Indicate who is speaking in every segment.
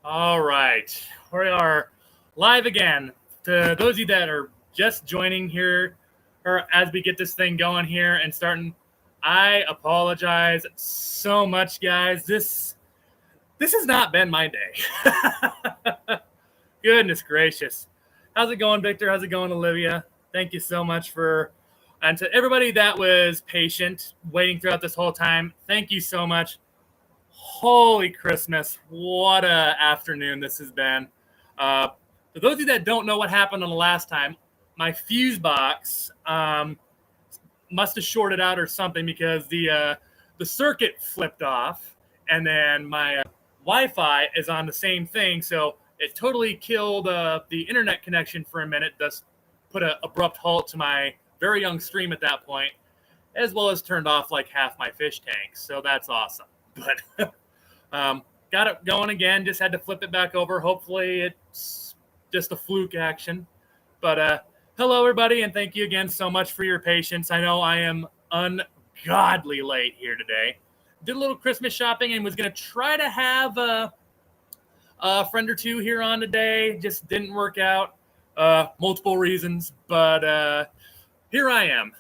Speaker 1: All right, we are live again. To those of you that are just joining here, or as we get this thing going here and starting, I apologize so much, guys. This has not been my day. Goodness gracious. How's it going, Victor? How's it going, Olivia? Thank you so much and to everybody that was patient waiting throughout this whole time, thank you so much. Holy Christmas, what a afternoon this has been. For those of you that don't know what happened on the last time, my fuse box must have shorted out or something because the circuit flipped off, and then my Wi-Fi is on the same thing, so it totally killed the internet connection for a minute, thus put an abrupt halt to my very young stream at that point, as well as turned off like half my fish tanks, so that's awesome. But got it going again, just had to flip it back over. Hopefully it's just a fluke action. But hello, everybody, and thank you again so much for your patience. I know I am ungodly late here today. Did a little Christmas shopping and was going to try to have a friend or two here on today. Just didn't work out. Multiple reasons, but here I am.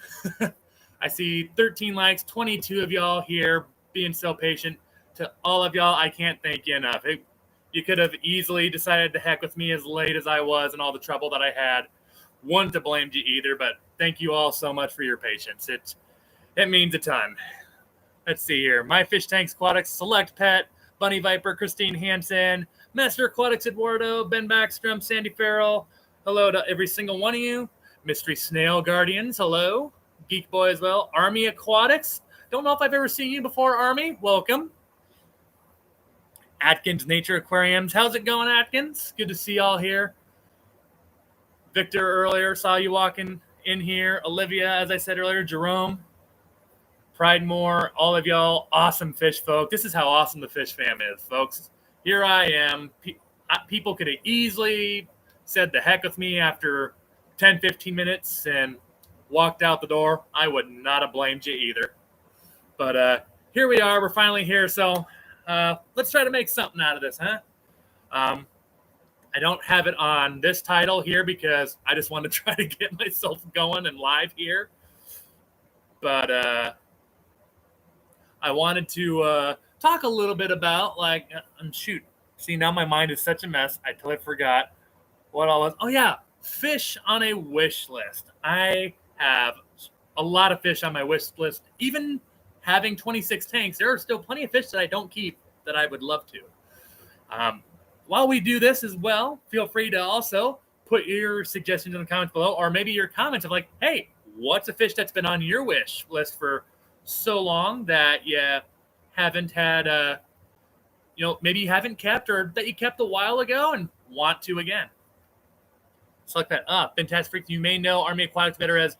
Speaker 1: I see 13 likes, 22 of y'all here being so patient. To all of y'all, I can't thank you enough. You could have easily decided to heck with me as late as I was and all the trouble that I had. One to blame you either, but thank you all so much for your patience. It means a ton. Let's see here. My Fish Tanks Aquatics, Select Pet, Bunny Viper, Christine Hansen, Master Aquatics Eduardo, Ben Backstrom, Sandy Farrell. Hello to every single one of you. Mystery Snail Guardians, hello. Geek Boy as well. Army Aquatics. Don't know if I've ever seen you before, Army. Welcome. Atkins Nature Aquariums. How's it going, Atkins? Good to see y'all here. Victor earlier, saw you walking in here. Olivia, as I said earlier. Jerome. Pridemore, all of y'all, awesome fish folk. This is how awesome the fish fam is, folks. Here I am. People could have easily said the heck with me after 10, 15 minutes and walked out the door. I would not have blamed you either. But here we are. We're finally here, so let's try to make something out of this, huh? I don't have it on this title here because I just want to try to get myself going and live here. But I wanted to talk a little bit about, shoot. See, now my mind is such a mess. I totally forgot what all was. Oh, yeah, fish on a wish list. I have a lot of fish on my wish list. Even having 26 tanks, there are still plenty of fish that I don't keep that I would love to. While we do this as well, feel free to also put your suggestions in the comments below, or maybe your comments of like, hey, what's a fish that's been on your wish list for so long that you haven't had, maybe you haven't kept or that you kept a while ago and want to again. Select that up. Fantastic Freaks, you may know Army Aquatics better as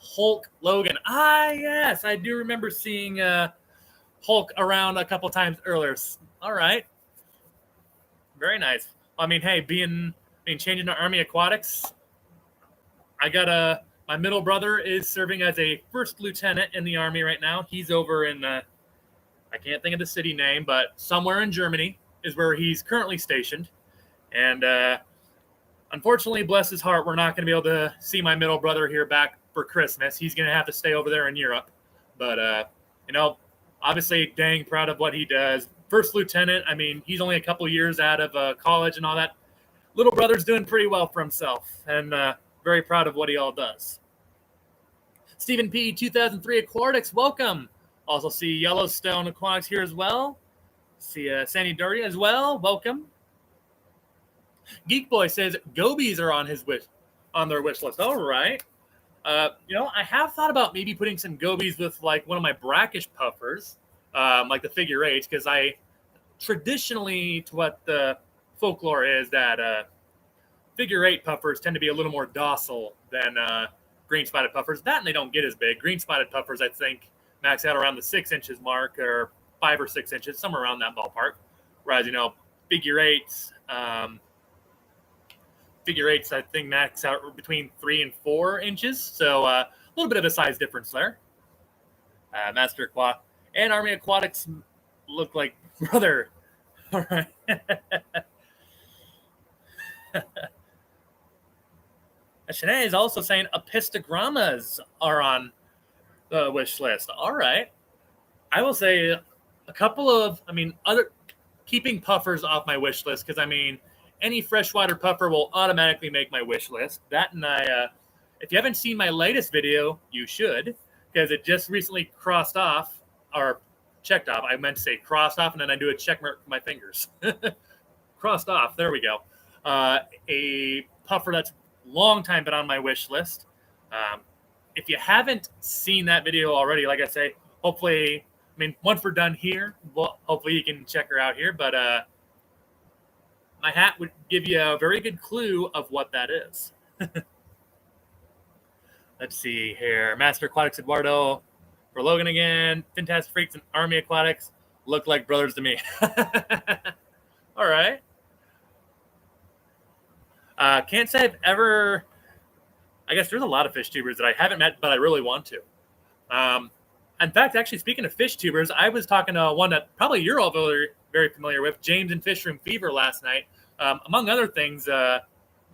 Speaker 1: Hulk Logan. Ah, yes, I do remember seeing Hulk around a couple times earlier. All right. Very nice. I mean, hey, changing to Army Aquatics, I got my middle brother is serving as a first lieutenant in the Army right now. He's over in, I can't think of the city name, but somewhere in Germany is where he's currently stationed. And unfortunately, bless his heart, we're not going to be able to see my middle brother here back for Christmas. He's going to have to stay over there in Europe. But, obviously dang proud of what he does. First lieutenant, I mean, he's only a couple years out of college and all that. Little brother's doing pretty well for himself, and very proud of what he all does. Stephen P. 2003 Aquatics, welcome. Also see Yellowstone Aquatics here as well. See Sandy Doria as well, welcome. Geek Boy says gobies are on their wish list. All right. I have thought about maybe putting some gobies with like one of my brackish puffers, like the figure eights, because I traditionally, to what the folklore is, that figure eight puffers tend to be a little more docile than green spotted puffers. That and they don't get as big. Green spotted puffers, I think, max out around the 6 inches mark, or 5 or 6 inches, somewhere around that ballpark. Whereas, figure eights, I think, max out between 3 and 4 inches. So a little bit of a size difference there. Master Aqua and Army Aquatics look like brother. All right. Shanae is also saying epistogrammas are on the wish list. All right. I will say a couple of, other keeping puffers off my wish list because, any freshwater puffer will automatically make my wish list. That and if you haven't seen my latest video, you should because it just recently crossed off or checked off. I meant to say crossed off, and then I do a check mark with my fingers. Crossed off. There we go. A puffer that's long time been on my wish list. If you haven't seen that video already, like I say, hopefully, once we're done here, well, hopefully you can check her out here. But my hat would give you a very good clue of what that is. Let's see here. Master Aquatics Eduardo for Logan again. Fantastic Freaks and Army Aquatics look like brothers to me. All right. Can't say I've ever. I guess there's a lot of fish tubers that I haven't met, but I really want to. In fact, actually, speaking of fish tubers, I was talking to one that probably you're all very familiar with, James and Fish Room Fever, last night. Among other things,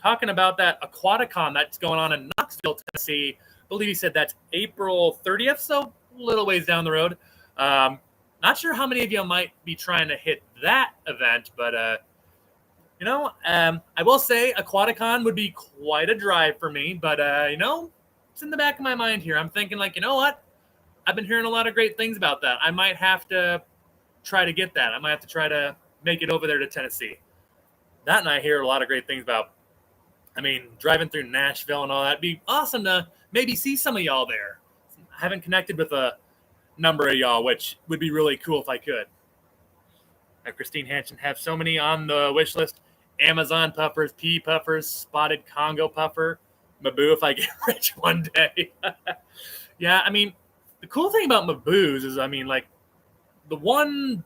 Speaker 1: talking about that Aquaticon that's going on in Knoxville, Tennessee. I believe he said that's April 30th, so a little ways down the road. Not sure how many of you might be trying to hit that event, but I will say Aquaticon would be quite a drive for me, but it's in the back of my mind here. I'm thinking like, you know what? I've been hearing a lot of great things about that. I might have to try to get that. I might have to try to make it over there to Tennessee. That and I hear a lot of great things about. Driving through Nashville and all that. It'd be awesome to maybe see some of y'all there. I haven't connected with a number of y'all, which would be really cool if I could. Christine Hansen have so many on the wish list. Amazon puffers, pea puffers, spotted Congo puffer, Maboo if I get rich one day. Yeah, the cool thing about Maboos is, the one,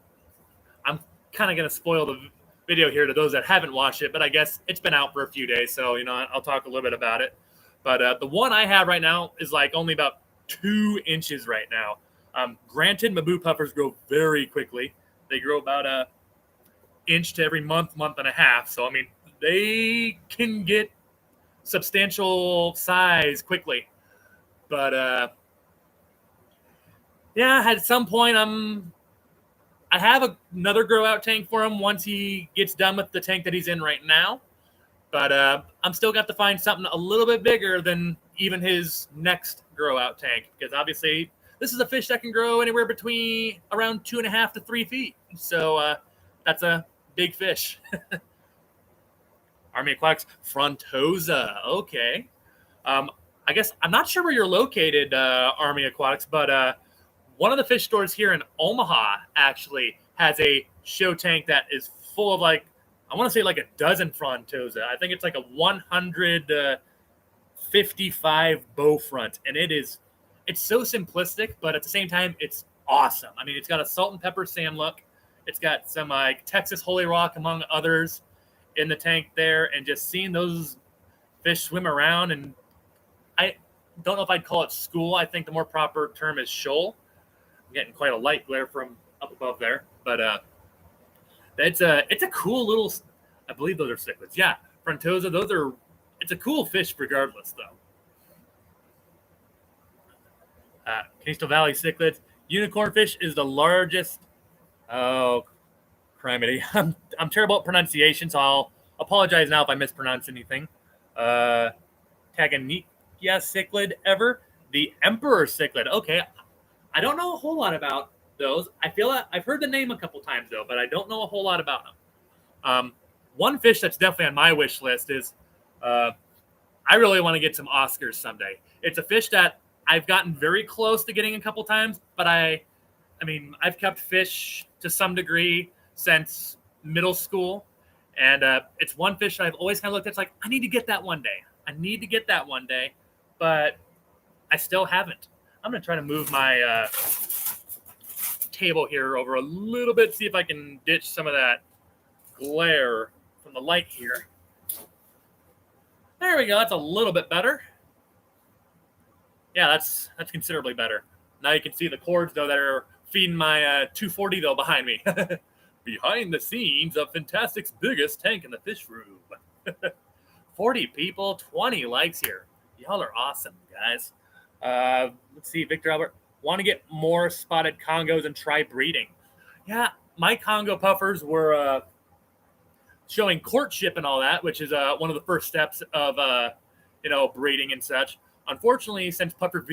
Speaker 1: I'm kind of going to spoil the video here to those that haven't watched it, but I guess it's been out for a few days, so, I'll talk a little bit about it. But the one I have right now is only about 2 inches right now. Granted, Maboo puffers grow very quickly. They grow about a inch to every month and a half. So, they can get substantial size quickly. But, yeah, at some point, I have another grow out tank for him once he gets done with the tank that he's in right now. But I'm still got to find something a little bit bigger than even his next grow out tank. Because obviously, this is a fish that can grow anywhere between around 2.5 to 3 feet. So that's a big fish. Army Aquatics, Frontosa. Okay. I guess I'm not sure where you're located, Army Aquatics, but one of the fish stores here in Omaha actually has a show tank that is full of I want to say a dozen Frontosa. I think it's a 155 bow front, and it's so simplistic, but at the same time, it's awesome. It's got a salt and pepper Sam look. It's got some Texas Holy Rock, among others, in the tank there, and just seeing those fish swim around. And I don't know if I'd call it school. I think the more proper term is shoal. I'm getting quite a light glare from up above there, but it's a cool little. I believe those are cichlids. Yeah, Frontosa. It's a cool fish regardless, though. Coastal Valley cichlids. Unicorn fish is the largest. Oh, criminy. I'm terrible at pronunciation, so I'll apologize now if I mispronounce anything. Tanganyika cichlid ever. The emperor cichlid. Okay, I don't know a whole lot about those. I feel like I've heard the name a couple times, though, but I don't know a whole lot about them. One fish that's definitely on my wish list is I really want to get some Oscars someday. It's a fish that I've gotten very close to getting a couple times, but I've kept fish to some degree since middle school, and it's one fish that I've always kind of looked at. It's I need to get that one day. But I still haven't. I'm going to try to move my table here over a little bit, see if I can ditch some of that glare from the light here. There we go. That's a little bit better. Yeah, that's considerably better. Now you can see the cords, though, that are feeding my 240, though, behind me. behind the scenes of Fantastic's biggest tank in the fish room. 40 people, 20 likes here. Y'all are awesome, guys. Let's see, Victor Albert. Want to get more spotted Congos and try breeding. Yeah, my Congo puffers were showing courtship and all that, which is one of the first steps of breeding and such. Unfortunately, since puffer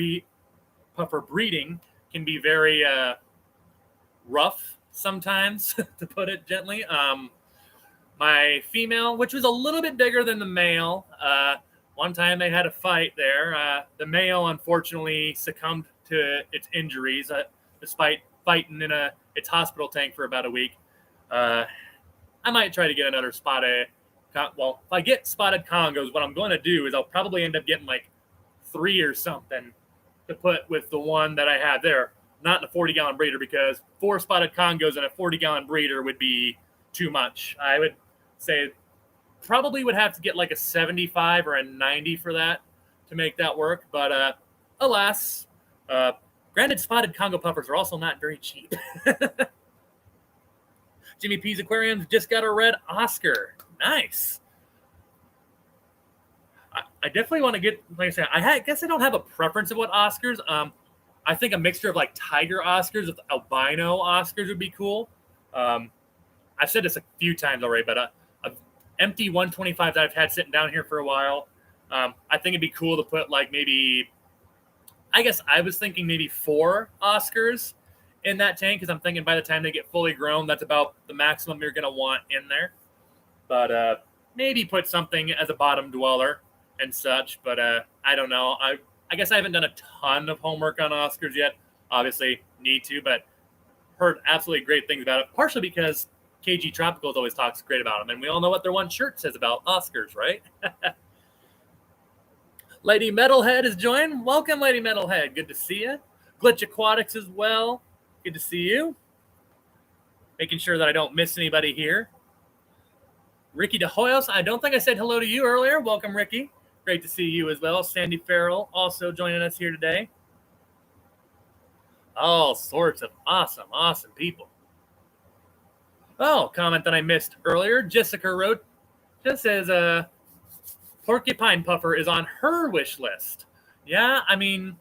Speaker 1: breeding can be very rough sometimes, to put it gently. My female, which was a little bit bigger than the male, one time they had a fight there. The male, unfortunately, succumbed to its injuries despite fighting in its hospital tank for about a week. I might try to get another spotted. Well, if I get spotted Congos, what I'm going to do is I'll probably end up getting like 3 or something to put with the one that I had there. Not in a 40-gallon breeder, because 4 spotted Congos in a 40-gallon breeder would be too much. I would say probably would have to get like a 75 or a 90 for that to make that work. But alas, granted, spotted Congo puffers are also not very cheap. Jimmy P's Aquariums just got a red Oscar. Nice. I definitely want to get, like I said, I guess I don't have a preference of what Oscars. I think a mixture of like tiger Oscars with albino Oscars would be cool. I've said this a few times already, but a empty 125 that I've had sitting down here for a while, I think it'd be cool to put like maybe, I guess I was thinking maybe 4 Oscars in that tank, because I'm thinking by the time they get fully grown, that's about the maximum you're going to want in there. But maybe put something as a bottom dweller and such. But I don't know. I guess I haven't done a ton of homework on Oscars yet. Obviously, need to, but heard absolutely great things about it, partially because KG Tropicals always talks great about them, and we all know what their one shirt says about Oscars, right? Lady Metalhead is joined. Welcome, Lady Metalhead. Good to see you. Glitch Aquatics as well. Good to see you. Making sure that I don't miss anybody here. Ricky De Hoyos, I don't think I said hello to you earlier. Welcome, Ricky. Great to see you as well. Sandy Farrell also joining us here today. All sorts of awesome people. Oh, comment that I missed earlier. Jessica wrote, just says porcupine puffer is on her wish list. Yeah, I mean,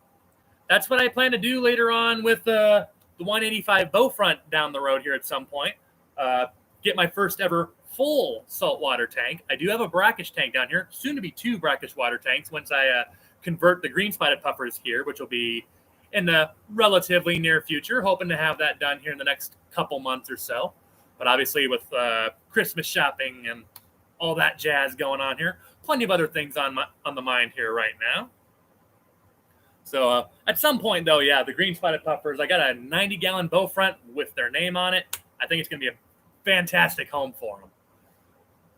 Speaker 1: that's what I plan to do later on with the 185 bow front down the road here at some point. Get my first ever full saltwater tank. I do have a brackish tank down here, soon to be 2 brackish water tanks once I convert the green spotted puffers here, which will be in the relatively near future. Hoping to have that done here in the next couple months or so. But obviously with Christmas shopping and all that jazz going on here, plenty of other things on the mind here right now. So at some point, though, yeah, the green spotted puffers, I got a 90-gallon bow front with their name on it. I think it's going to be a fantastic home for them.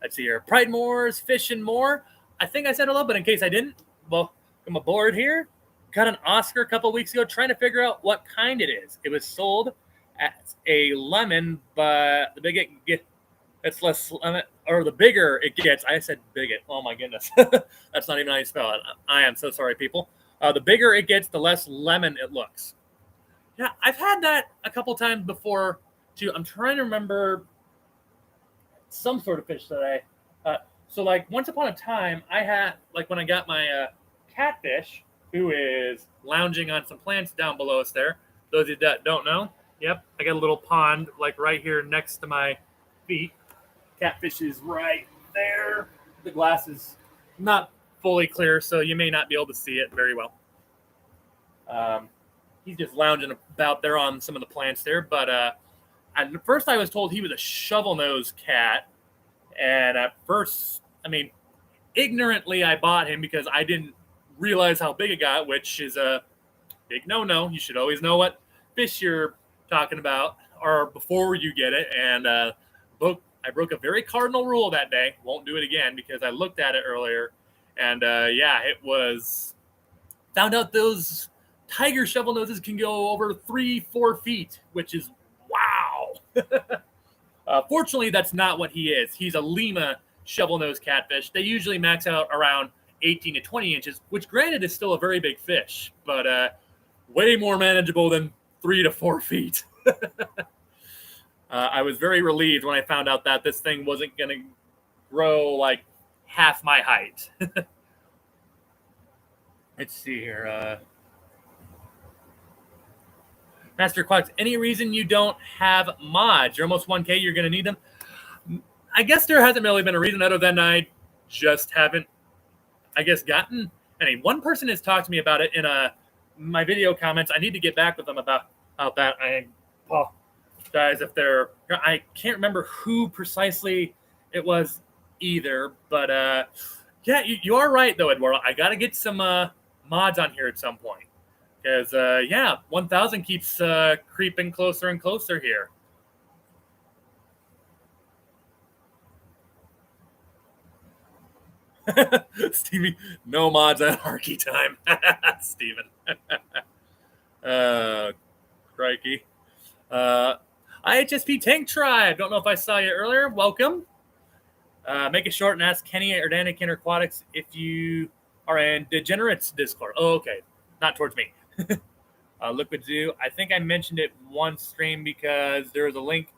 Speaker 1: Let's see here. Pride Moors, Fish and More. I think I said hello, but in case I didn't, well, I'm aboard here. Got an Oscar a couple weeks ago trying to figure out what kind it is. It was sold as a lemon, but the bigger it gets, it's less lemon, or the bigger it gets. I said bigot. Oh, my goodness. That's not even how you spell it. I am so sorry, people. The bigger it gets, the less lemon it looks. Yeah, I've had that a couple times before, too. I'm trying to remember some sort of fish that so, like, once upon a time, I had, like, when I got my catfish, who is lounging on some plants down below us there. Those of you that don't know, yep, I got a little pond, like, right here next to my feet. Catfish is right there. The glass is not fully clear, so you may not be able to see it very well. He's just lounging about there on some of the plants there. But at first I was told he was a shovel-nosed cat. And at first, I mean, ignorantly I bought him because I didn't realize how big it got, which is a big no-no. You should always know what fish you're talking about or before you get it. And I broke a very cardinal rule that day. Won't do it again because I looked at it earlier. And, yeah, it was – found out those tiger shovel noses can go over 3-4 feet, which is wow. Fortunately, that's not what he is. He's a Lima shovel-nosed catfish. They usually max out around 18 to 20 inches, which granted is still a very big fish, but way more manageable than 3 to 4 feet. I was very relieved when I found out that this thing wasn't going to grow like half my height. Let's see here. Master Quacks, any reason you don't have mods? You're almost 1K, you're going to need them. I guess there hasn't really been a reason other than I just haven't, I guess, gotten any. One person has talked to me about it in my video comments. I need to get back with them about that. I apologize if they're, I can't remember who precisely it was either, but yeah, you are right though, Eduardo. I got to get some mods on here at some point because yeah, 1,000 keeps creeping closer and closer here. Stevie, no mods at Harky time. Steven. Crikey. IHSP Tank Tribe. Don't know if I saw you earlier. Welcome. Make it short and ask Kenny or Danikin or Aquatics if you are in Degenerates Discord. Oh, okay. Not towards me. Liquid Zoo. I think I mentioned it one stream because there was a link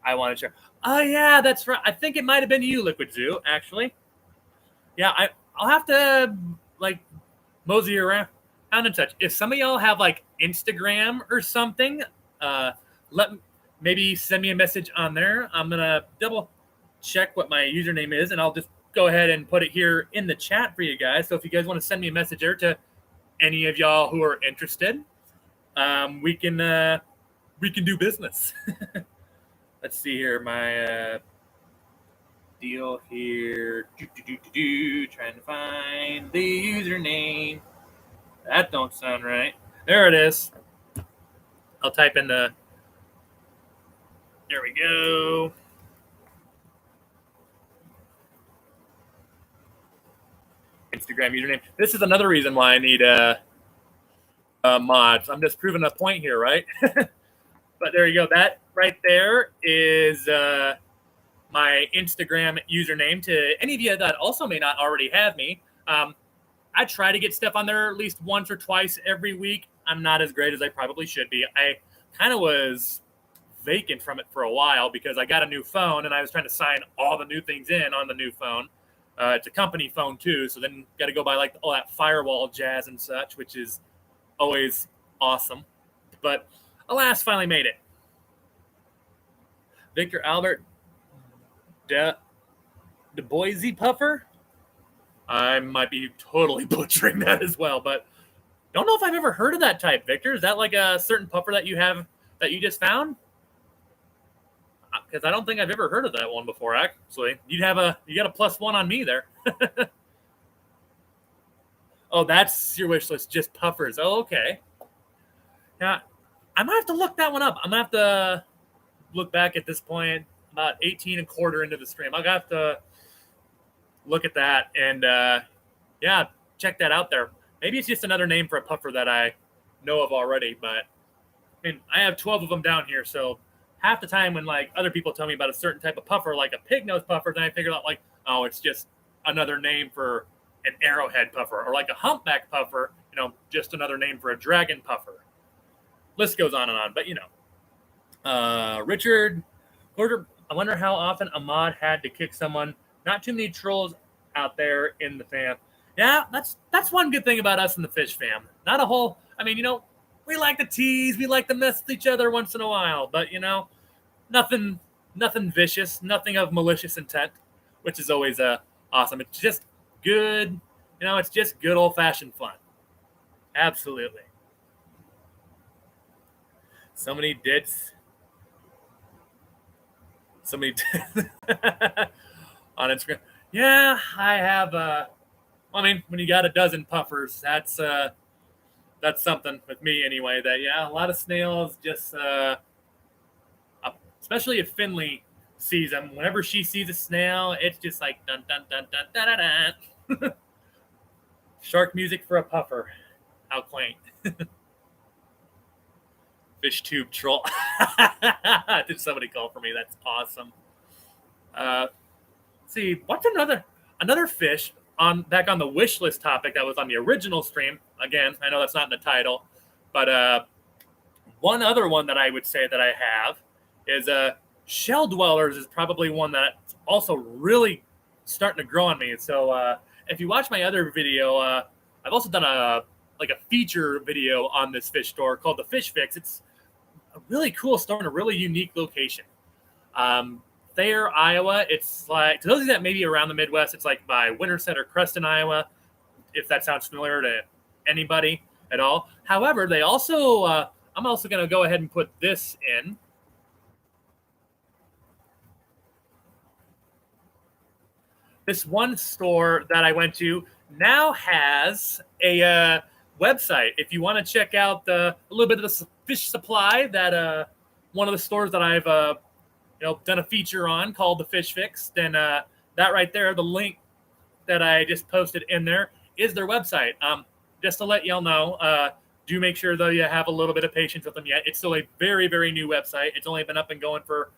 Speaker 1: I wanted to share. Oh, yeah, that's right. I think it might have been you, Liquid Zoo, actually. Yeah, I'll have to, like, mosey around in touch. If some of y'all have, like, Instagram or something, maybe send me a message on there. I'm going to double check what my username is, and I'll just go ahead and put it here in the chat for you guys. So if you guys want to send me a message there to any of y'all who are interested, we can do business. Let's see here. My deal here. Trying to find the username. That don't sound right. There it is. I'll type in the. There we go. Instagram username. This is another reason why I need mods. I'm just proving a point here, right? But there you go. That right there is my Instagram username. To any of you that also may not already have me, I try to get stuff on there at least once or twice every week. I'm not as great as I probably should be. I kind of was vacant from it for a while because I got a new phone and I was trying to sign all the new things in on the new phone. It's a company phone too, so then got to go by like all that firewall jazz and such, which is always awesome. But alas, finally made it. Victor Albert De Boise Puffer. I might be totally butchering that as well, but don't know if I've ever heard of that type, Victor. Is that like a certain puffer that you have that you just found? Because I don't think I've ever heard of that one before, actually. You got a +1 on me there. Oh, that's your wish list, just puffers. Oh, okay. Now, I might have to look that one up. I'm going to have to look back at this point, about 18 and quarter into the stream. I'll have to look at that and, yeah, check that out there. Maybe it's just another name for a puffer that I know of already, but I mean, I have 12 of them down here, so half the time when like other people tell me about a certain type of puffer, like a pig nose puffer, then I figure out like, oh, it's just another name for an arrowhead puffer, or like a humpback puffer, just another name for a dragon puffer. List goes on and on, but Richard Porter, I wonder how often a mod had to kick someone. Not too many trolls out there in the fam. Yeah, that's one good thing about us in the fish fam. Not a whole. I mean, we like to tease, we like to mess with each other once in a while, but nothing vicious, nothing of malicious intent, which is always awesome. It's just good, it's just good old-fashioned fun. Absolutely. So many dits. On Instagram. Yeah, I have when you got a dozen puffers, that's something with me anyway. That a lot of snails just especially if Finley sees them. Whenever she sees a snail, it's just like dun dun dun dun dun dun dun. Shark music for a puffer. How quaint. Fish tube troll. Did somebody call for me? That's awesome. Let's see, what's another fish back on the wish list topic that was on the original stream. Again, I know that's not in the title, but one other one that I would say that I have is Shell dwellers is probably one that's also really starting to grow on me. So if you watch my other video, I've also done a feature video on this fish store called the Fish Fix. It's a really cool store in a really unique location. Thayer, Iowa. It's like, to those of you that may be around the Midwest, it's like by Winterset or Creston, Iowa, if that sounds familiar to anybody at all. However, they also, I'm also going to go ahead and put this in. This one store that I went to now has a website. If you want to check out a little bit of the fish supply that one of the stores that I've done a feature on called the Fish Fix, then that right there, the link that I just posted in there is their website. Just to let y'all know, do make sure though you have a little bit of patience with them yet. It's still a very, very new website. It's only been up and going for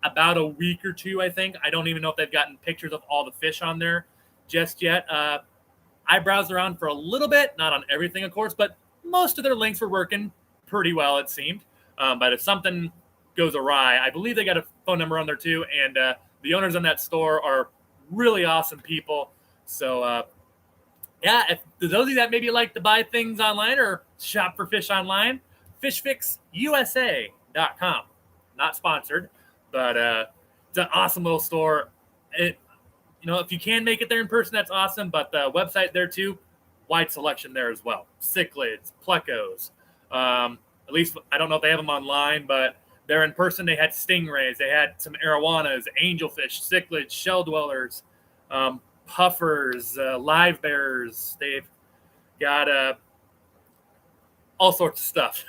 Speaker 1: about a week or two, I think. I don't even know if they've gotten pictures of all the fish on there just yet. I browsed around for a little bit, not on everything, of course, but most of their links were working pretty well, it seemed. But if something goes awry, I believe they got a phone number on there too, and the owners on that store are really awesome people. So yeah, if those of you that maybe like to buy things online or shop for fish online, fishfixusa.com. Not sponsored, but it's an awesome little store. If you can make it there in person, that's awesome. But the website there too, wide selection there as well. Cichlids, plecos. At least I don't know if they have them online, but they're in person. They had stingrays, they had some arowanas, angelfish, cichlids, shell dwellers, puffers, live bears. They've got all sorts of stuff.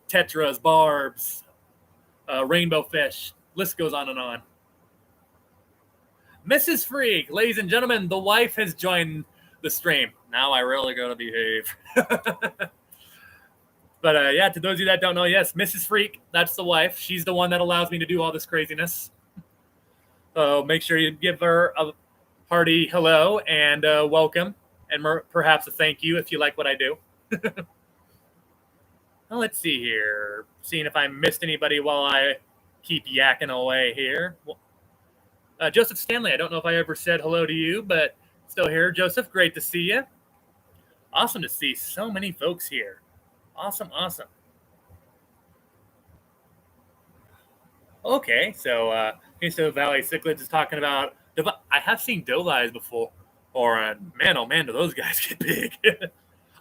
Speaker 1: Tetras, barbs, rainbow fish. List goes on and on. Mrs. Freak, ladies and gentlemen, the wife has joined the stream. Now I really gotta behave. But yeah, to those of you that don't know, yes, Mrs. Freak, that's the wife. She's the one that allows me to do all this craziness. So make sure you give her a hearty hello and welcome, and perhaps a thank you if you like what I do. Well, let's see here. Seeing if I missed anybody while I keep yakking away here. Joseph Stanley, I don't know if I ever said hello to you, but still here. Joseph, great to see you. Awesome to see so many folks here. Awesome. Okay, so Kingston Valley Cichlids is talking about, I have seen doe eyes before, or man, oh man, do those guys get big.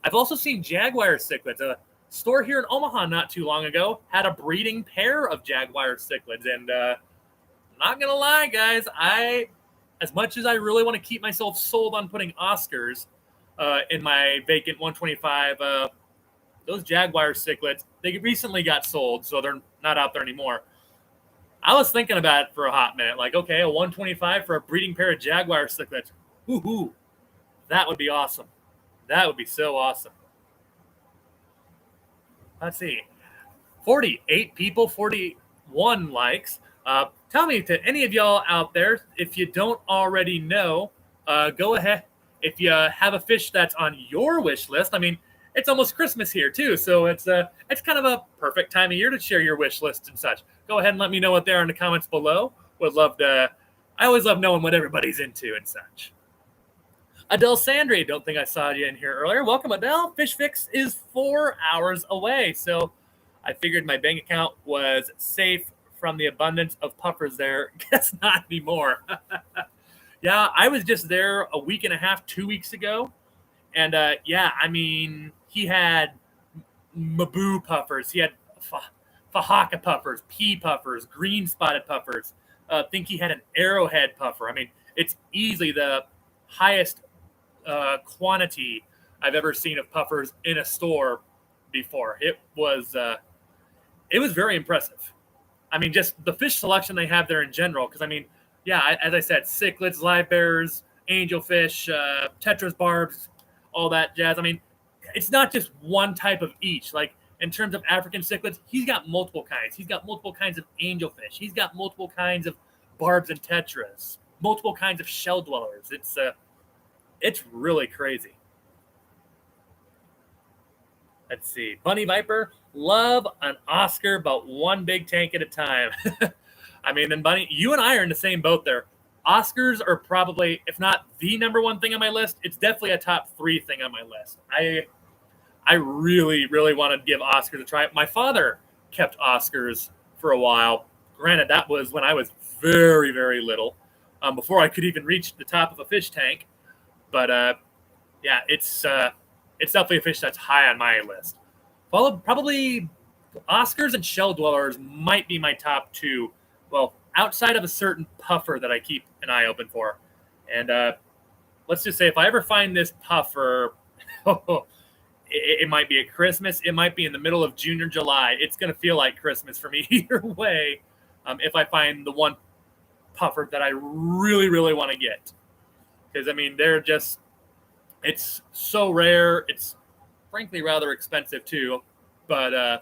Speaker 1: I've also seen Jaguar Cichlids. A store here in Omaha not too long ago had a breeding pair of Jaguar Cichlids, and not gonna lie, guys, as much as I really want to keep myself sold on putting Oscars in my vacant 125, those Jaguar Cichlids, they recently got sold, so they're not out there anymore. I was thinking about it for a hot minute, like, okay, a 125 for a breeding pair of Jaguar Cichlids. Woohoo! That would be awesome. That would be so awesome. Let's see. 48 people, 41 likes. Tell me, to any of y'all out there, if you don't already know, go ahead. If you have a fish that's on your wish list, I mean, it's almost Christmas here too, so it's kind of a perfect time of year to share your wish list and such. Go ahead and let me know what there in the comments below. Would love to. I always love knowing what everybody's into and such. Adele Sandry, don't think I saw you in here earlier. Welcome, Adele. Fish Fix is 4 hours away, so I figured my bank account was safe from the abundance of puffers there. Guess not anymore. Yeah, I was just there a week and a half, 2 weeks ago. And yeah, I mean, he had Maboo puffers. He had Fahaka puffers, pea puffers, green spotted puffers. I think he had an arrowhead puffer. I mean, it's easily the highest quantity I've ever seen of puffers in a store before. It was very impressive. I mean, just the fish selection they have there in general. Because I mean, yeah, as I said, cichlids, live bears, angelfish, tetras, barbs, all that jazz. I mean, it's not just one type of each. Like in terms of African cichlids, he's got multiple kinds. He's got multiple kinds of angelfish. He's got multiple kinds of barbs and tetras, multiple kinds of shell dwellers. It's really crazy. Let's see. Bunny Viper, love an Oscar, but one big tank at a time. I mean, then Bunny, you and I are in the same boat there. Oscars are probably, if not the number one thing on my list, it's definitely a top 3 thing on my list. I really, really wanted to give Oscars a try. My father kept Oscars for a while. Granted, that was when I was very, very little, before I could even reach the top of a fish tank. But yeah, it's definitely a fish that's high on my list. Followed probably Oscars and shell dwellers might be my top 2. Well, outside of a certain puffer that I keep an eye open for. And let's just say if I ever find this puffer, it might be at Christmas. It might be in the middle of June or July. It's going to feel like Christmas for me either way, if I find the one puffer that I really, really want to get. Because, I mean, it's so rare. It's frankly rather expensive too. But if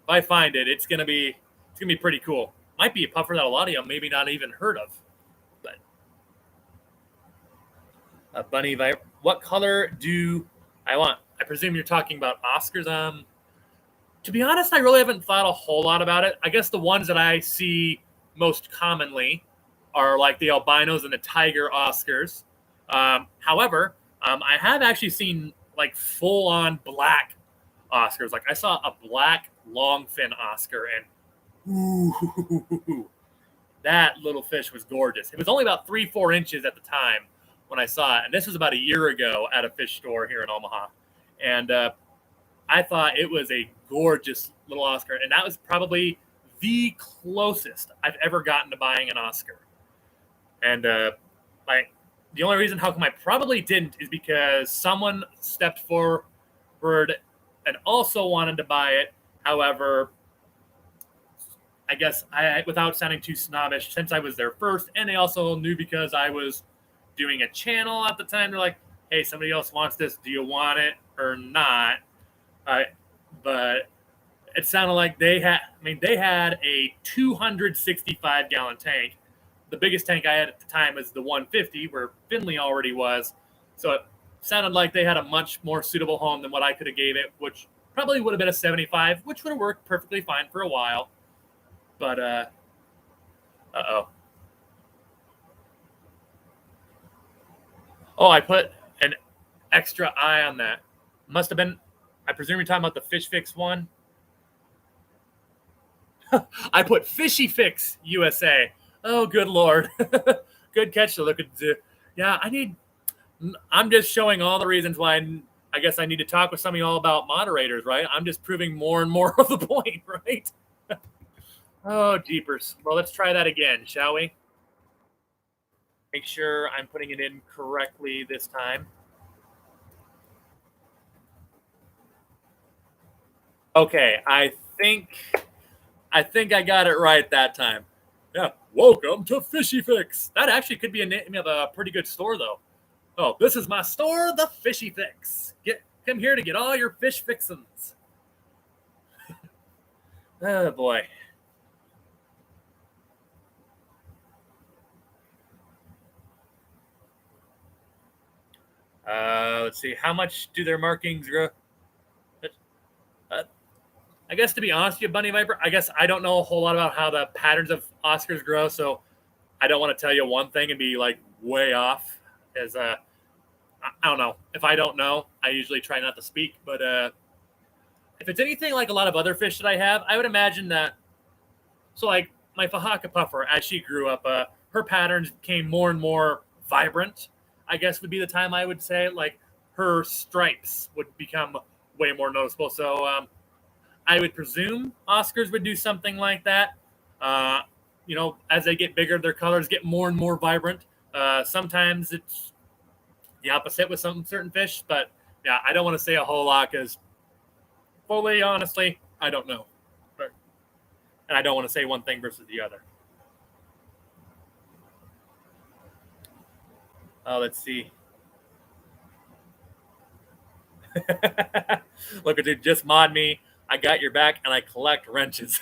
Speaker 1: I find it, it's going to be pretty cool. Might be a puffer that a lot of you maybe not even heard of. But Bunny Viper, what color do I want? I presume you're talking about Oscars. To be honest, I really haven't thought a whole lot about it. I guess the ones that I see most commonly are like the albinos and the tiger Oscars. However, I have actually seen like full-on black Oscars. Like I saw a black longfin Oscar, and ooh, that little fish was gorgeous. It was only about 3-4 inches at the time when I saw it, and this was about a year ago at a fish store here in Omaha. And I thought it was a gorgeous little Oscar, and that was probably the closest I've ever gotten to buying an Oscar. And like the only reason how come I probably didn't is because someone stepped forward and also wanted to buy it. However, I guess without sounding too snobbish, since I was there first, and they also knew because I was doing a channel at the time, they're like, hey, somebody else wants this. Do you want it or not? But it sounded like they had a 265-gallon tank. The biggest tank I had at the time was the 150, where Finley already was. So it sounded like they had a much more suitable home than what I could have gave it, which probably would have been a 75, which would have worked perfectly fine for a while. But, uh-oh. Oh, I put an extra eye on that. Must have been, I presume you're talking about the Fish Fix one. I put Fishy Fix USA. Oh, good Lord. Good catch to look at. Yeah, I'm just showing all the reasons why I guess I need to talk with some of you all about moderators, right? I'm just proving more and more of the point, right? Oh, jeepers. Well, let's try that again, shall we? Make sure I'm putting it in correctly this time. Okay, I think I got it right that time. Yeah, welcome to Fishy Fix. That actually could be a name of a pretty good store, though. Oh, this is my store, the Fishy Fix. Come here to get all your fish fixins'. Oh, boy. Let's see. How much do their markings grow? I guess to be honest with you, Bunny Viper, I guess I don't know a whole lot about how the patterns of Oscars grow, so I don't want to tell you one thing and be like way off. As I don't know. If I don't know, I usually try not to speak. But if it's anything like a lot of other fish that I have, I would imagine that. So like my Fahaka puffer, as she grew up, her patterns became more and more vibrant. I guess would be the time I would say. Like her stripes would become way more noticeable. So I would presume Oscars would do something like that. As they get bigger, their colors get more and more vibrant. Sometimes it's the opposite with some certain fish, but yeah, I don't want to say a whole lot because fully, honestly, I don't know. And I don't want to say one thing versus the other. Let's see. Look at dude, just mod me. I got your back, and I collect wrenches.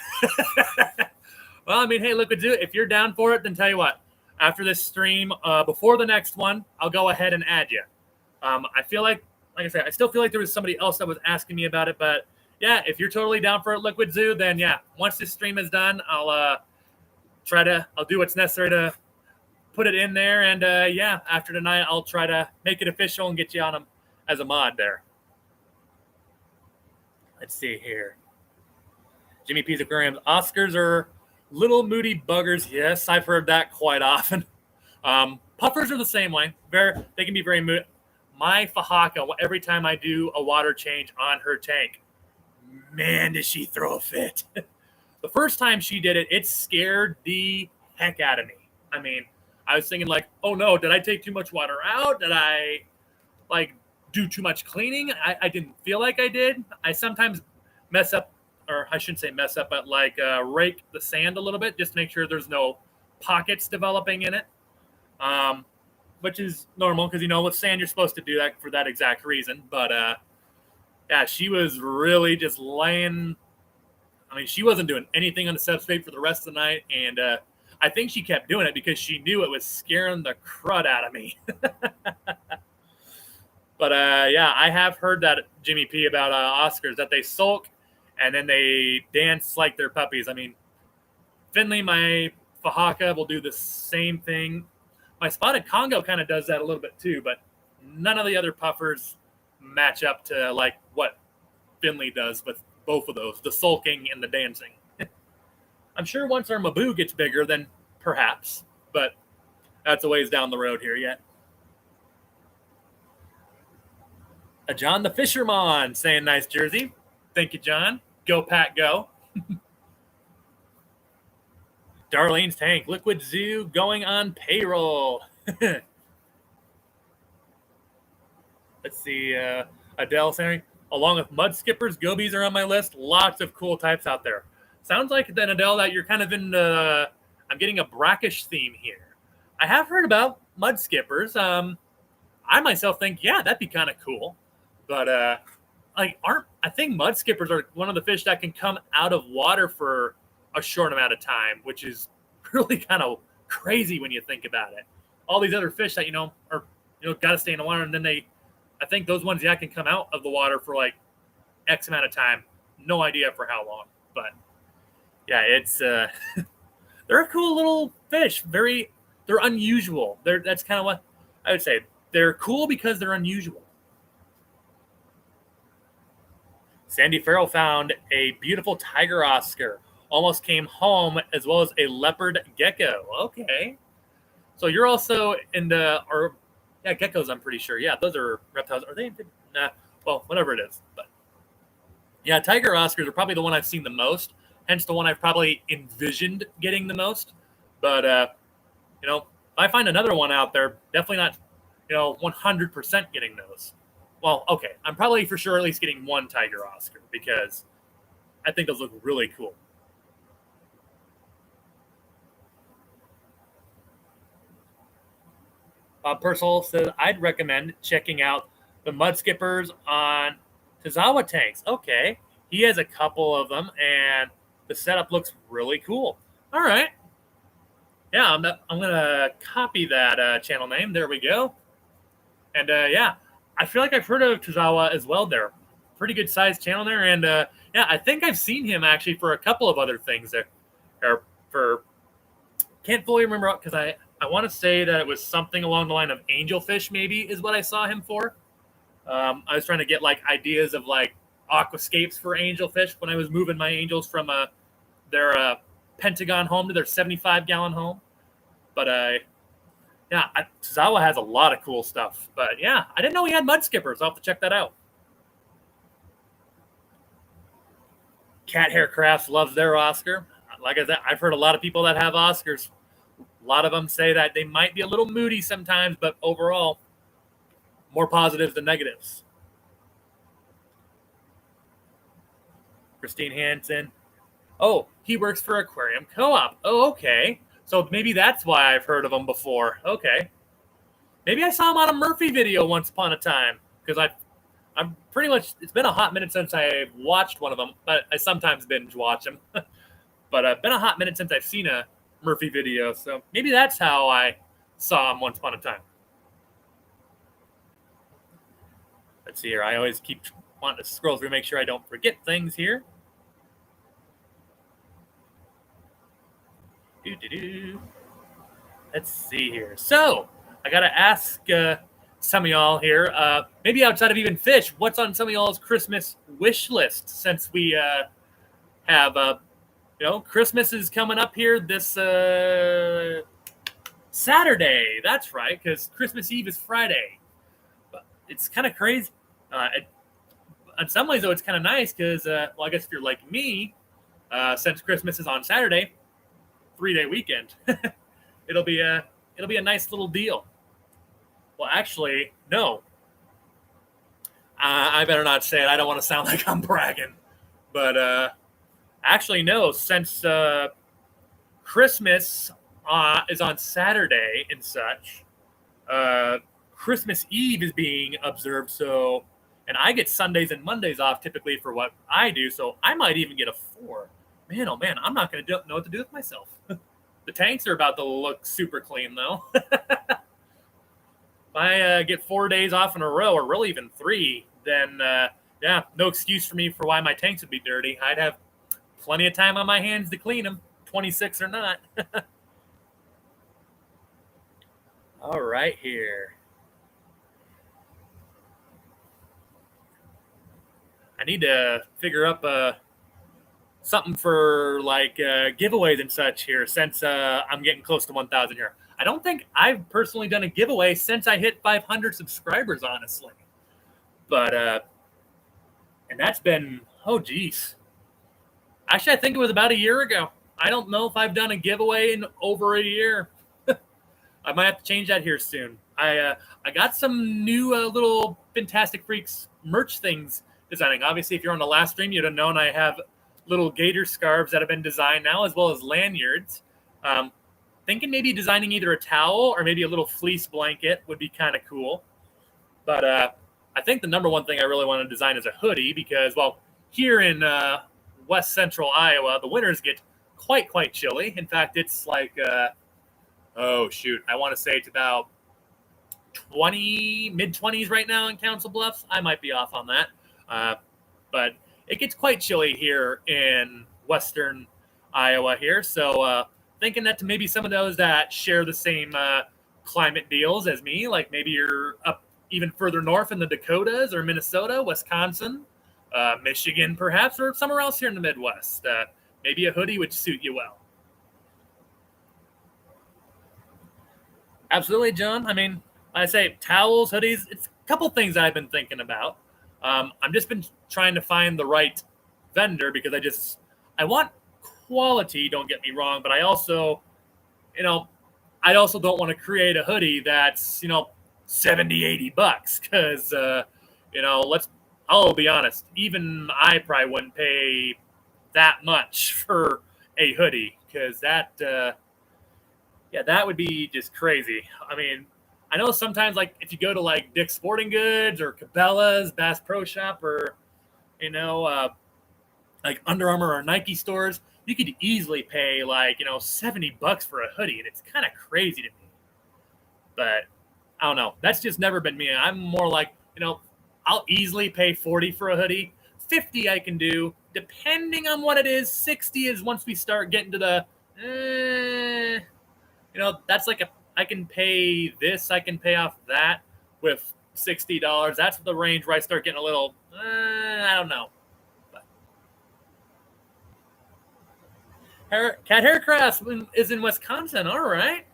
Speaker 1: Well, I mean, hey, look, if you're down for it, then tell you what. After this stream, before the next one, I'll go ahead and add you. I feel like I said, I still feel like there was somebody else that was asking me about it, but yeah, if you're totally down for it, Liquid Zoo, then yeah, once this stream is done, I'll I'll do what's necessary to put it in there. And yeah, after tonight, I'll try to make it official and get you on them as a mod there. Let's see here. Jimmy P's Aquariums. Oscars are little moody buggers. Yes, I've heard that quite often. Puffers are the same way. They can be very moody. My Fahaka, every time I do a water change on her tank, man, does she throw a fit. The first time she did it, it scared the heck out of me. I mean, I was thinking like, oh no, did I take too much water out? Did I like do too much cleaning? I didn't feel like I did. I sometimes mess up, or I shouldn't say mess up, but like rake the sand a little bit just to make sure there's no pockets developing in it, which is normal because, you know, with sand, you're supposed to do that for that exact reason. But yeah, she was really just laying. I mean, she wasn't doing anything on the substrate for the rest of the night. And I think she kept doing it because she knew it was scaring the crud out of me. But yeah, I have heard that, Jimmy P, about Oscars, that they sulk and then they dance like they're puppies. I mean, Finley, my Fahaka, will do the same thing. My spotted Congo kind of does that a little bit too, but none of the other puffers match up to like what Finley does with both of those, the sulking and the dancing. I'm sure once our Mabu gets bigger, then perhaps, but that's a ways down the road here yet. John the Fisherman saying nice jersey. Thank you, John. Go, Pat, go. Darlene's tank, Liquid Zoo going on payroll. Let's see. Adele saying, along with mud skippers, gobies are on my list. Lots of cool types out there. Sounds like then, Adele, that you're kind of in the, I'm getting a brackish theme here. I have heard about mud skippers. I myself think, yeah, that'd be kind of cool. But I think mud skippers are one of the fish that can come out of water for a short amount of time, which is really kind of crazy when you think about it. All these other fish that, are, got to stay in the water, and then I think those ones, yeah, can come out of the water for like X amount of time. No idea for how long, but yeah, it's they're a cool little fish. They're unusual. That's kind of what I would say. They're cool because they're unusual. Sandy Farrell found a beautiful tiger Oscar. Almost came home, as well as a leopard gecko. Okay. So you're also geckos, I'm pretty sure. Yeah, those are reptiles. Are they? Nah. Well, whatever it is. But yeah, tiger Oscars are probably the one I've seen the most. Hence the one I've probably envisioned getting the most. But, if I find another one out there, definitely not, 100% getting those. Well, okay, I'm probably for sure at least getting one tiger Oscar because I think those look really cool. Purcell says, I'd recommend checking out the mud skippers on Tazawa tanks. Okay, he has a couple of them, and the setup looks really cool. All right. Yeah, I'm going to copy that channel name. There we go. And yeah, I feel like I've heard of Tazawa as well there. Pretty good sized channel there. And yeah, I think I've seen him actually for a couple of other things there. Can't fully remember because I want to say that it was something along the line of angelfish, maybe, is what I saw him for. I was trying to get like ideas of like aquascapes for angelfish when I was moving my angels from their Pentagon home to their 75-gallon home. But yeah, Tazawa has a lot of cool stuff. But yeah, I didn't know he had mud skippers. I'll have to check that out. Cat Hair Crafts loves their Oscar. Like I said, I've heard a lot of people that have Oscars. A lot of them say that they might be a little moody sometimes, but overall, more positives than negatives. Christine Hansen. Oh, he works for Aquarium Co-op. Oh, okay. So maybe that's why I've heard of him before. Okay. Maybe I saw him on a Murphy video once upon a time because I'm pretty much, it's been a hot minute since I've watched one of them, but I sometimes binge watch them. But it's been a hot minute since I've seen a Murphy video, so maybe that's how I saw him once upon a time. Let's see here. I always keep wanting to scroll through, make sure I don't forget things here. Let's see here. So I gotta ask some of y'all here, maybe outside of even fish, what's on some of y'all's Christmas wish list? Since we have, Christmas is coming up here this Saturday. That's right, because Christmas Eve is Friday. But it's kind of crazy. In some ways, though, it's kind of nice because, I guess if you're like me, since Christmas is on Saturday, 3-day weekend, it'll be a nice little deal. Well, actually, no. I better not say it. I don't want to sound like I'm bragging, but actually, no. Since Christmas is on Saturday and such, Christmas Eve is being observed. So, and I get Sundays and Mondays off typically for what I do. So I might even get a 4. Man, oh man, I'm not going to know what to do with myself. The tanks are about to look super clean, though. If I get 4 days off in a row, or really even 3, then no excuse for me for why my tanks would be dirty. I'd have plenty of time on my hands to clean them, 26 or not. All right, here. I need to figure up something for like giveaways and such here, since I'm getting close to 1,000 here. I don't think I've personally done a giveaway since I hit 500 subscribers, honestly. But and that's been, oh geez. Actually, I think it was about a year ago. I don't know if I've done a giveaway in over a year. I might have to change that here soon. I got some new little Fantastic Freaks merch things designing. Obviously, if you're on the last stream, you'd have known I have little gator scarves that have been designed now, as well as lanyards. Thinking maybe designing either a towel or maybe a little fleece blanket would be kind of cool. But I think the number one thing I really want to design is a hoodie because, well, here in west central Iowa, the winters get quite chilly. In fact, it's like, I want to say it's about mid-20s right now in Council Bluffs. I might be off on that. But it gets quite chilly here in western Iowa here. So thinking that to maybe some of those that share the same climate deals as me, like maybe you're up even further north in the Dakotas or Minnesota, Wisconsin, Michigan perhaps, or somewhere else here in the Midwest. Maybe a hoodie would suit you well. Absolutely, John. I mean, I say towels, hoodies, it's a couple things I've been thinking about. I've just been trying to find the right vendor because I want quality, don't get me wrong, but I also don't want to create a hoodie that's, $70-80 because, I'll be honest, even I probably wouldn't pay that much for a hoodie because that would be just crazy. I mean, I know sometimes, like, if you go to, like, Dick's Sporting Goods or Cabela's, Bass Pro Shop, or, like Under Armour or Nike stores, you could easily pay, like, $70 for a hoodie, and it's kind of crazy to me. But, I don't know. That's just never been me. I'm more like, I'll easily pay $40 for a hoodie. $50 I can do, depending on what it is. $60 is once we start getting to the, that's like I can pay this, I can pay off that with $60. That's the range where I start getting a little, I don't know. But Cat Haircraft is in Wisconsin. All right.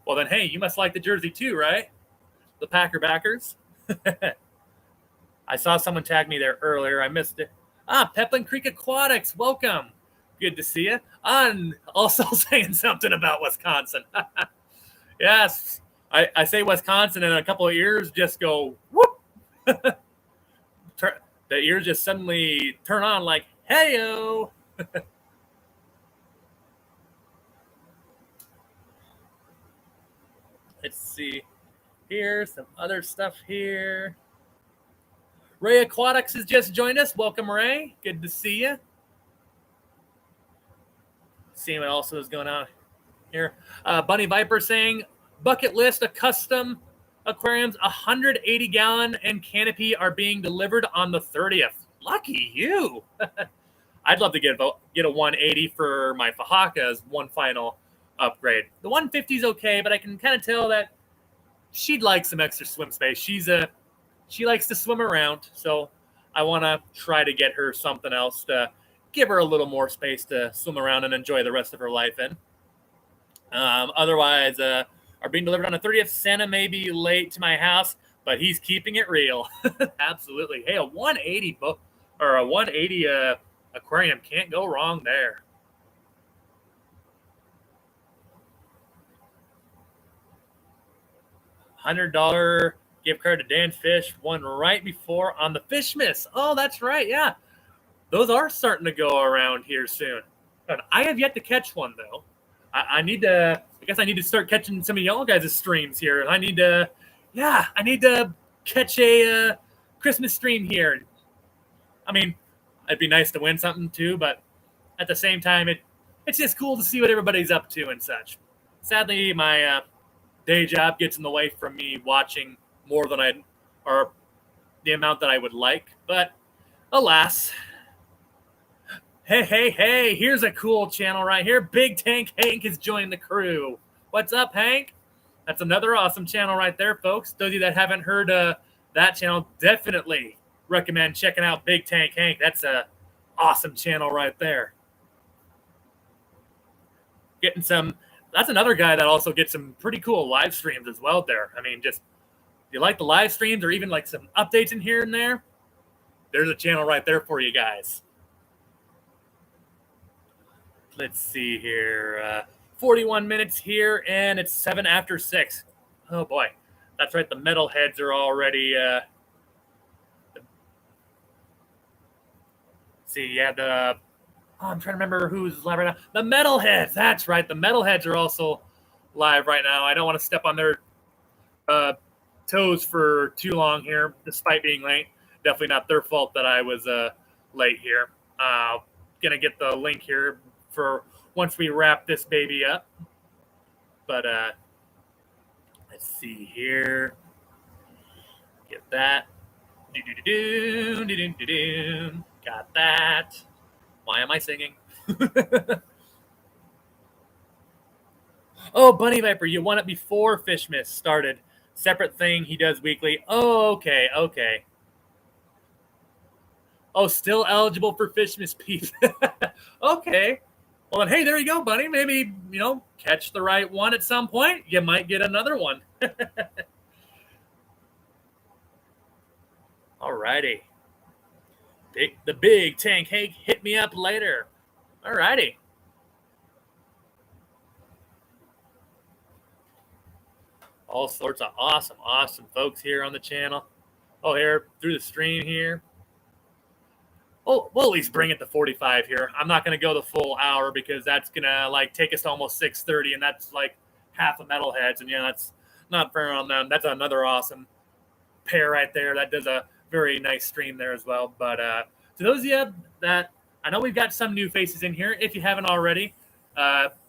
Speaker 1: Well, then, hey, you must like the jersey too, right? The Packer backers. I saw someone tag me there earlier. I missed it. Peplin Creek Aquatics. Welcome. Good to see you. And also saying something about Wisconsin. Yes, I say Wisconsin, and in a couple of ears just go whoop. The ears just suddenly turn on like, hey-o. Let's see. Here's some other stuff here. Ray Aquatics has just joined us. Welcome, Ray. Good to see you. Seeing what else is going on here. Bunny Viper saying, bucket list of custom aquariums, 180-gallon and canopy are being delivered on the 30th. Lucky you. I'd love to get a 180 for my Fahaka as one final upgrade. The 150 is okay, but I can kind of tell that she'd like some extra swim space. She likes to swim around, so I want to try to get her something else to give her a little more space to swim around and enjoy the rest of her life in. Otherwise, are being delivered on the 30th. Santa may be late to my house, but he's keeping it real. Absolutely. Hey, a 180 book or a 180 aquarium can't go wrong there. $100 gift card to Dan Fish, one right before on the Fish Miss. Oh, that's right. Yeah. Those are starting to go around here soon. I have yet to catch one, though. I guess I need to start catching some of y'all guys' streams here. I need to catch a Christmas stream here. I mean, it'd be nice to win something too, but at the same time, it's just cool to see what everybody's up to and such. Sadly, my day job gets in the way from me watching more than or the amount that I would like, but alas. Hey, here's a cool channel right here. Big Tank Hank is joining the crew. What's up, Hank? That's another awesome channel right there, folks. Those of you that haven't heard that channel, definitely recommend checking out Big Tank Hank. That's a awesome channel right there. That's another guy that also gets some pretty cool live streams as well there. I mean, just, if you like the live streams or even like some updates in here and there, there's a channel right there for you guys. Let's see here. 41 minutes here, and it's 7 after 6. Oh, boy. That's right. The metalheads are already... I'm trying to remember who's live right now. The metalheads. That's right. The metalheads are also live right now. I don't want to step on their toes for too long here, despite being late. Definitely not their fault that I was late here. Going to get the link here for once we wrap this baby up. But let's see here. Get that. Got that. Why am I singing? Oh, Bunny Viper, you won it before Fish Miss started. Separate thing he does weekly. Oh, okay. Oh, still eligible for Fish Miss Peep. Okay. Well, then, hey, there you go, Bunny. Maybe, catch the right one at some point. You might get another one. All righty. The Big Tank Hank, hit me up later. All righty. All sorts of awesome folks here on the channel. Oh, here, through the stream here. Oh, we'll at least bring it to 45 here. I'm not going to go the full hour because that's going to take us to almost 6:30, and that's like half of metalheads. And that's not fair on them. That's another awesome pair right there. That does a very nice stream there as well. But to those of you that, I know we've got some new faces in here. If you haven't already,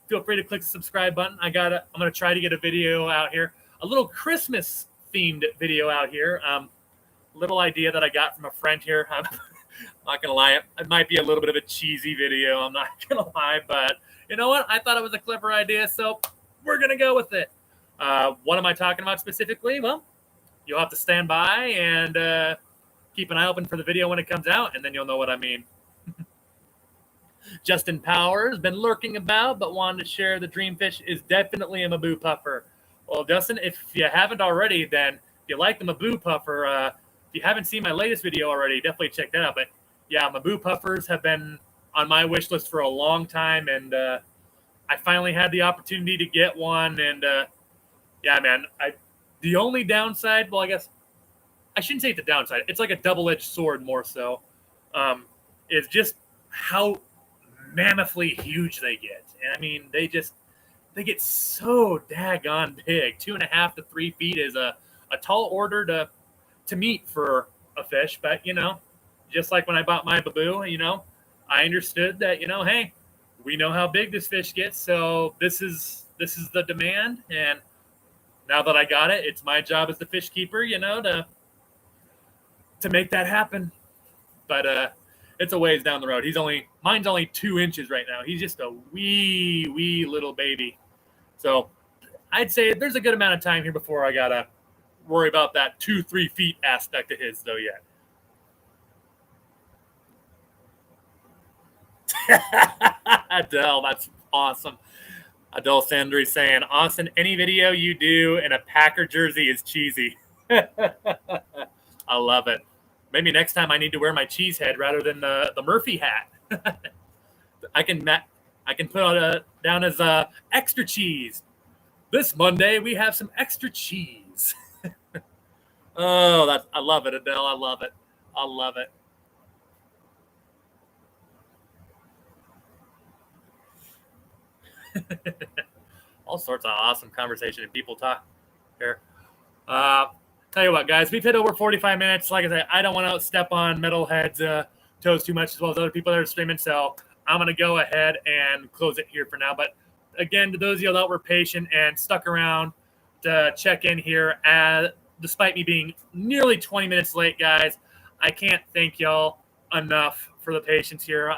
Speaker 1: feel free to click the subscribe button. I'm going to try to get a video out here, a little Christmas themed video out here. Little idea that I got from a friend here. I'm not going to lie. It might be a little bit of a cheesy video. I'm not going to lie, but you know what? I thought it was a clever idea, so we're going to go with it. What am I talking about specifically? Well, you'll have to stand by and keep an eye open for the video when it comes out, and then you'll know what I mean. Justin Powers been lurking about, but wanted to share the Dreamfish is definitely a Maboo Puffer. Well, Justin, if you haven't already, then if you like the Maboo Puffer, if you haven't seen my latest video already, definitely check that out. But yeah, Maboo Puffers have been on my wish list for a long time, and I finally had the opportunity to get one. And yeah, man, the only downside, well, I guess I shouldn't say it's the downside. It's like a double-edged sword more so, is just how mammothly huge they get. And I mean, they get so daggone big. 2.5 to 3 feet is a tall order to meet for a fish. But, just like when I bought my Baboo, I understood that, hey, we know how big this fish gets. So this is the demand. And now that I got it, it's my job as the fish keeper, to make that happen. But it's a ways down the road. He's only Mine's only 2 inches right now. He's just a wee little baby. So I'd say there's a good amount of time here before I gotta worry about that 2-3 feet aspect of his though yet. Adele, that's awesome. Adele Sandry saying, Austin, any video you do in a Packer jersey is cheesy. I love it. Maybe next time I need to wear my cheese head rather than the Murphy hat. I can put it down as extra cheese. This Monday we have some extra cheese. Oh, I love it, Adele. I love it. I love it. All sorts of awesome conversation and people talk here. Tell you what, guys, we've hit over 45 minutes. Like I said, I don't want to step on Metalhead's toes too much, as well as other people that are streaming. So I'm going to go ahead and close it here for now. But again, to those of you that were patient and stuck around to check in here, despite me being nearly 20 minutes late, guys, I can't thank y'all enough for the patience here.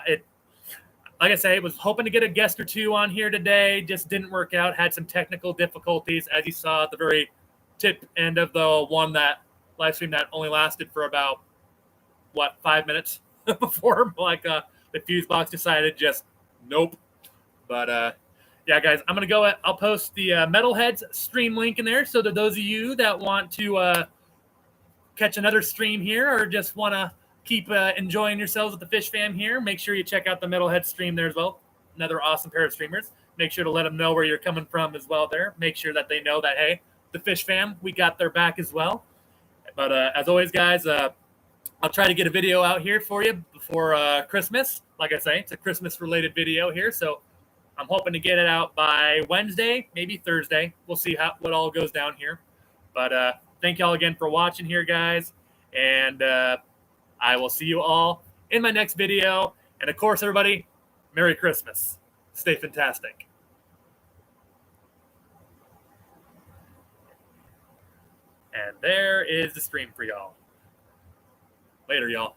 Speaker 1: Like I say, was hoping to get a guest or two on here today. Just didn't work out. Had some technical difficulties, as you saw at the very tip end of the one that live stream that only lasted for about 5 minutes before the fuse box decided just nope. But yeah, guys, I'm gonna go. I'll post the Metalheads stream link in there, so that those of you that want to catch another stream here or just want to keep enjoying yourselves with the Fish Fam here, make sure you check out the Metalhead stream there as well. Another awesome pair of streamers. Make sure to let them know where you're coming from as well there. Make sure that they know that, hey, the Fish Fam, we got their back as well. But as always, guys, I'll try to get a video out here for you before Christmas. Like I say, it's a Christmas-related video here, so I'm hoping to get it out by Wednesday, maybe Thursday. We'll see what all goes down here. But thank y'all again for watching here, guys. And I will see you all in my next video. And of course, everybody, Merry Christmas. Stay fantastic. And there is the stream for y'all. Later, y'all.